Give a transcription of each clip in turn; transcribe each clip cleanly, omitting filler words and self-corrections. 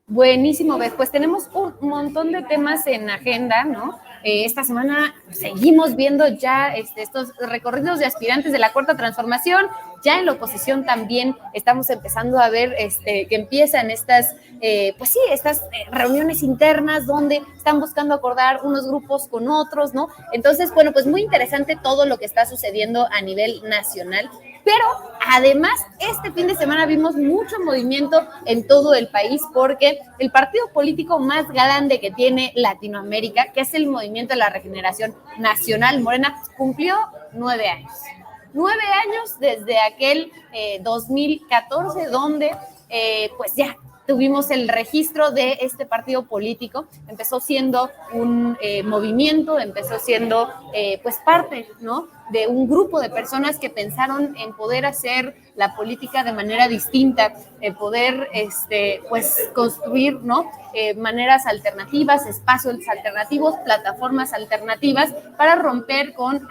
Buenísimo, Beth. Pues tenemos un montón de temas en agenda, ¿no? Esta semana seguimos viendo ya estos recorridos de aspirantes de la Cuarta Transformación. Ya en la oposición también estamos empezando a ver que empiezan estas, pues sí, estas reuniones internas donde están buscando acordar unos grupos con otros, ¿no? Entonces, bueno, pues muy interesante todo lo que está sucediendo a nivel nacional. Pero además, este fin de semana vimos mucho movimiento en todo el país porque el partido político más grande que tiene Latinoamérica, que es el Movimiento de la Regeneración Nacional, Morena, cumplió 9 años. 9 años desde aquel 2014, donde pues ya tuvimos el registro de este partido político. Empezó siendo un movimiento, empezó siendo pues parte, ¿no?, de un grupo de personas que pensaron en poder hacer la política de manera distinta, poder pues construir, ¿no?, maneras alternativas, espacios alternativos, plataformas alternativas para romper con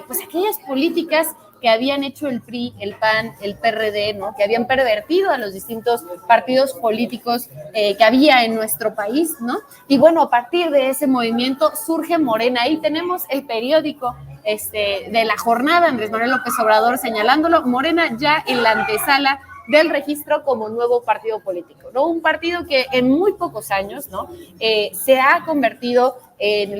pues aquellas políticas que habían hecho el PRI, el PAN, el PRD, ¿no?, que habían pervertido a los distintos partidos políticos que había en nuestro país, ¿no? Y bueno, a partir de ese movimiento surge Morena. Ahí tenemos el periódico de la jornada, Andrés Manuel López Obrador señalándolo, Morena ya en la antesala del registro como nuevo partido político, ¿no? Un partido que en muy pocos años, ¿no?, se ha convertido en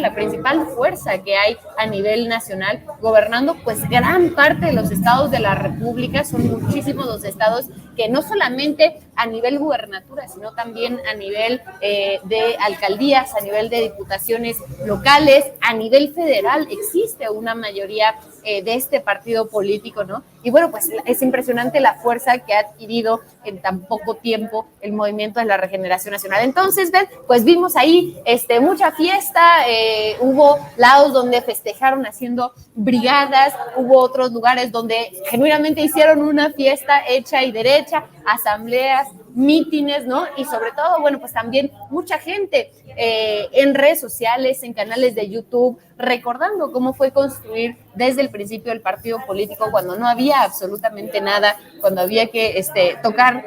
la principal fuerza que hay a nivel nacional, gobernando pues gran parte de los estados de la República. Son muchísimos los estados que no solamente a nivel gubernatura, sino también a nivel de alcaldías, a nivel de diputaciones locales, a nivel federal existe una mayoría de este partido político, ¿no? Y bueno, pues es impresionante la fuerza que ha adquirido en tan poco tiempo el Movimiento de la Regeneración Nacional. Entonces, ¿ven? Pues vimos ahí mucha fiesta, hubo lados donde festejaron haciendo brigadas, hubo otros lugares donde genuinamente hicieron una fiesta hecha y derecha, asambleas, mítines, ¿no? Y sobre todo, bueno, pues también mucha gente en redes sociales, en canales de YouTube, recordando cómo fue construir desde el principio el partido político cuando no había absolutamente nada, cuando había que tocar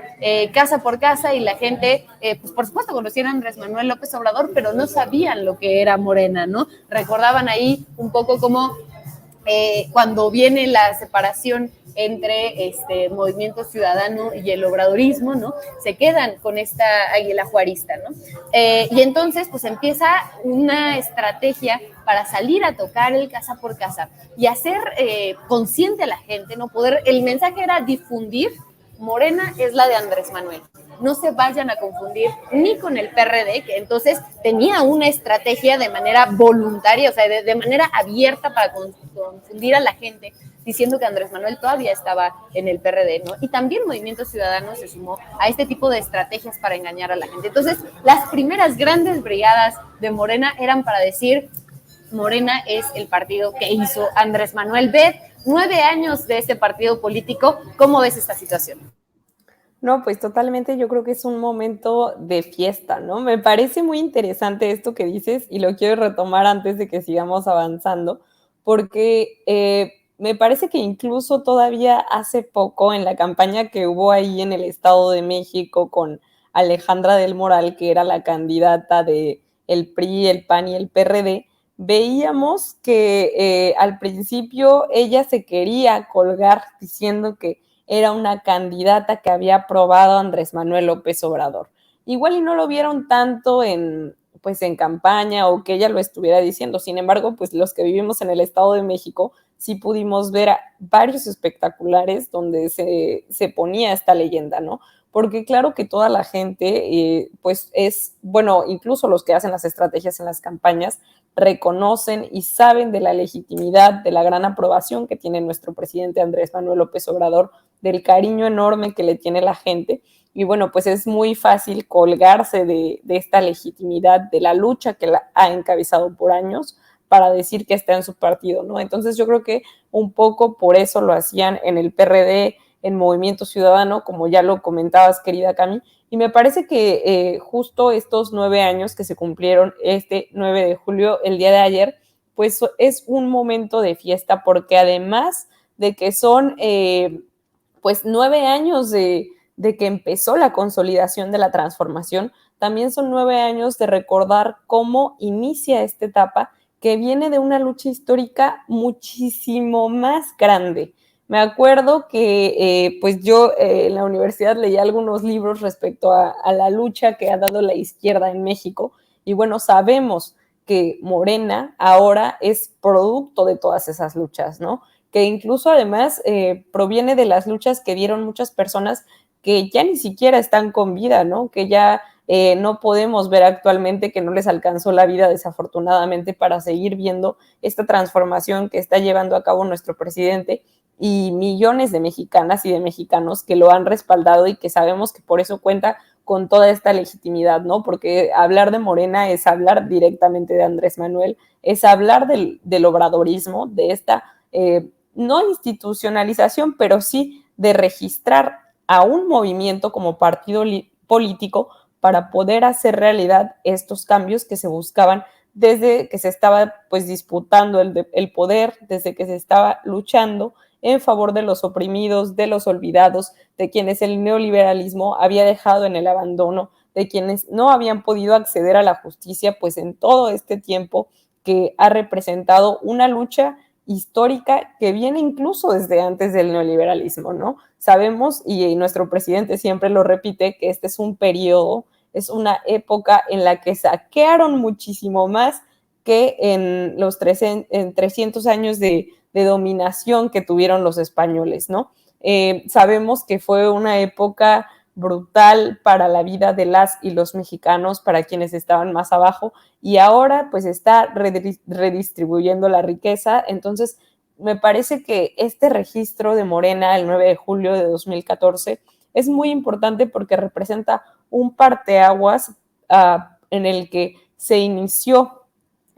casa por casa y la gente, pues por supuesto conocían a Andrés Manuel López Obrador, pero no sabían lo que era Morena, ¿no? Recordaban ahí un poco cómo cuando viene la separación entre Movimiento Ciudadano y el obradorismo, ¿no?, se quedan con esta águila juarista, ¿no? Y entonces, pues empieza una estrategia para salir a tocar el casa por casa y hacer consciente a la gente, ¿no? El mensaje era difundir: Morena es la de Andrés Manuel. No se vayan a confundir ni con el PRD, que entonces tenía una estrategia de manera voluntaria, o sea, de manera abierta para confundir a la gente, diciendo que Andrés Manuel todavía estaba en el PRD, ¿no? Y también Movimiento Ciudadano se sumó a este tipo de estrategias para engañar a la gente. Entonces, las primeras grandes brigadas de Morena eran para decir: Morena es el partido que hizo Andrés Manuel. Beth, 9 años de este partido político, ¿cómo ves esta situación? No, pues totalmente, yo creo que es un momento de fiesta, ¿no? Me parece muy interesante esto que dices y lo quiero retomar antes de que sigamos avanzando, porque me parece que incluso todavía hace poco, en la campaña que hubo ahí en el Estado de México con Alejandra del Moral, que era la candidata de el PRI, el PAN y el PRD, veíamos que al principio ella se quería colgar diciendo que era una candidata que había aprobado Andrés Manuel López Obrador. Igual y no lo vieron tanto pues en campaña o que ella lo estuviera diciendo. Sin embargo, pues los que vivimos en el Estado de México sí pudimos ver varios espectaculares donde se ponía esta leyenda, ¿no? Porque claro que toda la gente, pues bueno, incluso los que hacen las estrategias en las campañas, reconocen y saben de la legitimidad, de la gran aprobación que tiene nuestro presidente Andrés Manuel López Obrador, del cariño enorme que le tiene la gente. Y bueno, pues es muy fácil colgarse de esta legitimidad, de la lucha que ha encabezado por años para decir que está en su partido, ¿no? Entonces yo creo que un poco por eso lo hacían en el PRD, en Movimiento Ciudadano, como ya lo comentabas, querida Cami, y me parece que justo estos 9 años que se cumplieron este 9 de julio, el día de ayer, pues es un momento de fiesta porque además de que son pues 9 años de que empezó la consolidación de la transformación, también son 9 años de recordar cómo inicia esta etapa que viene de una lucha histórica muchísimo más grande. Me acuerdo que pues yo en la universidad leí algunos libros respecto a la lucha que ha dado la izquierda en México y bueno, sabemos que Morena ahora es producto de todas esas luchas, ¿no? Que incluso además proviene de las luchas que dieron muchas personas que ya ni siquiera están con vida, ¿no? Que ya no podemos ver actualmente, que no les alcanzó la vida desafortunadamente para seguir viendo esta transformación que está llevando a cabo nuestro presidente y millones de mexicanas y de mexicanos que lo han respaldado y que sabemos que por eso cuenta con toda esta legitimidad, ¿no? Porque hablar de Morena es hablar directamente de Andrés Manuel, es hablar del obradorismo, de esta no institucionalización, pero sí de registrar a un movimiento como partido político para poder hacer realidad estos cambios que se buscaban desde que se estaba pues disputando el poder, desde que se estaba luchando en favor de los oprimidos, de los olvidados, de quienes el neoliberalismo había dejado en el abandono, de quienes no habían podido acceder a la justicia, pues en todo este tiempo que ha representado una lucha histórica que viene incluso desde antes del neoliberalismo, ¿no? Sabemos, y nuestro presidente siempre lo repite, que este es un periodo, es una época en la que saquearon muchísimo más que en los 300 años de dominación que tuvieron los españoles, ¿no? Sabemos que fue una época brutal para la vida de las y los mexicanos, para quienes estaban más abajo, y ahora pues está redistribuyendo la riqueza. Entonces, me parece que este registro de Morena, el 9 de julio de 2014, es muy importante porque representa un parteaguas en el que se inició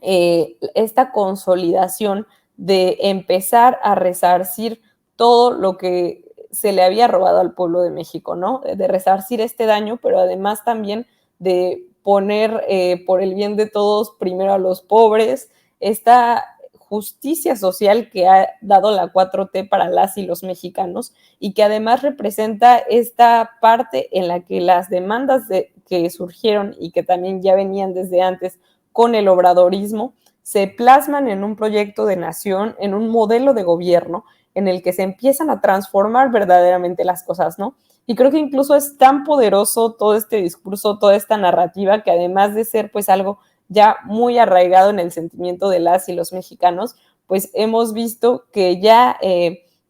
esta consolidación de empezar a resarcir todo lo que se le había robado al pueblo de México, ¿no? De resarcir este daño, pero además también de poner por el bien de todos primero a los pobres, esta justicia social que ha dado la 4T para las y los mexicanos y que además representa esta parte en la que las demandas que surgieron y que también ya venían desde antes con el obradorismo se plasman en un proyecto de nación, en un modelo de gobierno en el que se empiezan a transformar verdaderamente las cosas, ¿no? Y creo que incluso es tan poderoso todo este discurso, toda esta narrativa, que además de ser pues algo ya muy arraigado en el sentimiento de las y los mexicanos, pues hemos visto que ya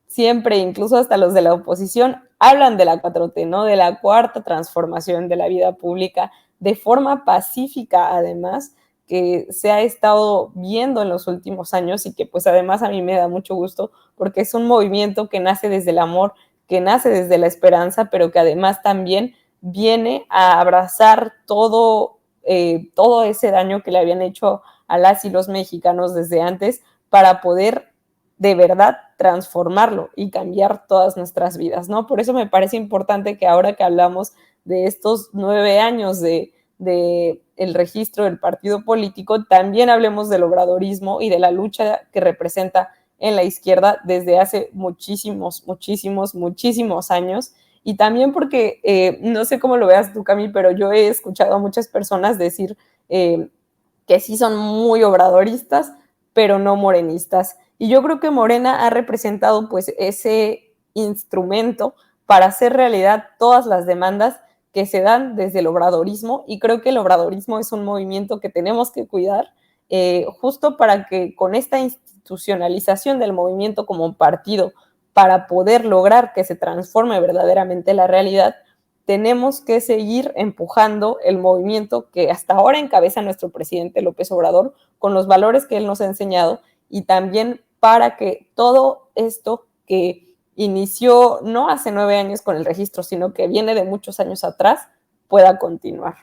siempre, incluso hasta los de la oposición, hablan de la 4T, ¿no? De la cuarta transformación de la vida pública, de forma pacífica además, que se ha estado viendo en los últimos años y que pues además a mí me da mucho gusto porque es un movimiento que nace desde el amor, que nace desde la esperanza, pero que además también viene a abrazar todo ese daño que le habían hecho a las y los mexicanos desde antes para poder de verdad transformarlo y cambiar todas nuestras vidas, ¿no? Por eso me parece importante que ahora que hablamos de estos 9 años de el registro del partido político, también hablemos del obradorismo y de la lucha que representa en la izquierda desde hace muchísimos, muchísimos, muchísimos años. Y también porque, no sé cómo lo veas tú, Cami, pero yo he escuchado a muchas personas decir que sí son muy obradoristas, pero no morenistas. Y yo creo que Morena ha representado pues ese instrumento para hacer realidad todas las demandas que se dan desde el obradorismo, y creo que el obradorismo es un movimiento que tenemos que cuidar justo para que con esta institucionalización del movimiento como partido, para poder lograr que se transforme verdaderamente la realidad, tenemos que seguir empujando el movimiento que hasta ahora encabeza nuestro presidente López Obrador con los valores que él nos ha enseñado, y también para que todo esto que inició no hace 9 años con el registro, sino que viene de muchos años atrás, pueda continuar.